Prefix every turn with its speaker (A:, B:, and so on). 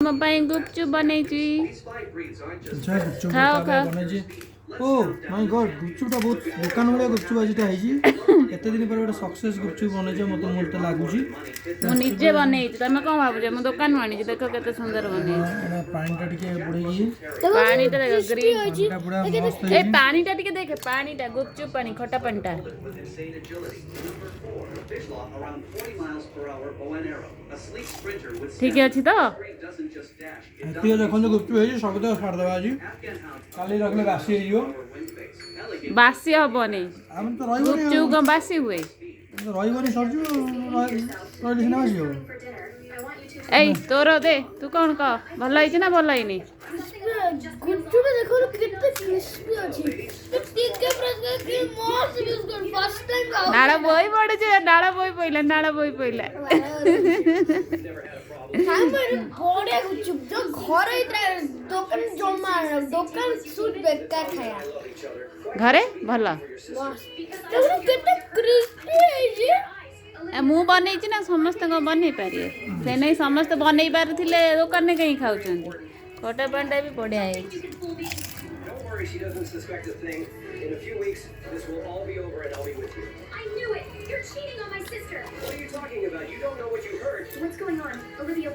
A: ମୋ ପାଇଁ ଗୁପଚୁପ ବନେଇଛି।
B: अच्छा गुपचुप
A: खाओ, खाओ।
B: बने ओ माय गॉड गुपचुपटा बहुत दुकान भाया गुपचुप आजिटा है एते दिन पर गोटे सक्सेस गुपचुप बने मत मत लगुच
A: ମୁଁ ନିଜେ ବନେଇଛି ତମେ କଣ ଭାବୁଛ ମୁଁ ଦୋକାନରୁ ଆଣିଛି ଦେଖ କେତେ ସୁନ୍ଦର ବନେଇଛି।
B: पानीटा टिके बुड़ेगी
A: ପାଣିଟା ଦେଖ ଗ୍ରୀନ୍
B: पानीटा पूरा मस्त
A: ଏ ପାଣିଟା ଟିକେ ଦେଖେ ପାଣିଟା ଗୁପଚୁପ ପାଣି ଖଟା ପାଣିଟା ଠିକ ଅଛି ତ
B: ଏତିକି ଦେଖନ୍ତୁ ଗୁପଚୁପ ହେଇଛି ସବୁ ତ ଛାଡ଼ିଦେବା ଆଜି କାଲି ରଖିଲେ ବାସି ହେଇଯିବ
A: ବାସି ହବନି
B: ଆମେ ତ ରହିବନି
A: ଗୁପଚୁପ କଣ ବାସି ହୁଏ
B: ରହିବନି ସରିଯିବ ରହିଲେ ସିନା ବାସି ହବ
A: ଏଇ ତୋର ଦେ ତୁ କଣ କହ ଭଲ ହେଇଛି ନା ଭଲ ହେଇନି
C: गुपचुप देखो कितने क्रिस्पी अछि ଟିକେ ପ୍ରକାର ମସ୍ତ ବିସ୍କୁଟ ଫାର୍ଷ୍ଟ ଟାଇମ ଖାଉ
A: ନାଳ ବୋଇ ପଡୁଛି ନାଳ ବୋଇ ପଇଲା
C: ଖାଇବାରେ ବଢିଆ ଗୁପଚୁପ जो घर दुकान जमा दुकान सुट बेकार खाया
A: ଘରେ ଭଲ
C: देखो कितने क्रिस्पी है ये
A: ମୁଁ ବନେଇଛି ନା ସମସ୍ତେ କଣ ବନେଇ ପାରିବେ ସେ ନେଇ ସମସ୍ତେ ବନେଇ ପାରୁଥିଲେ ଦୋକାନରେ କାହିଁ ଖାଉଛନ୍ତି ଖଟା ପାଣିଟା ବି ବଢିଆ ହେଇଛି
D: Don't worry, she doesn't suspect a thing. In a few weeks, this will all be over and I'll be with you.
E: I knew it! You're cheating on my sister!
D: What are you talking about? You don't know what you heard.
E: What's going on? Olivia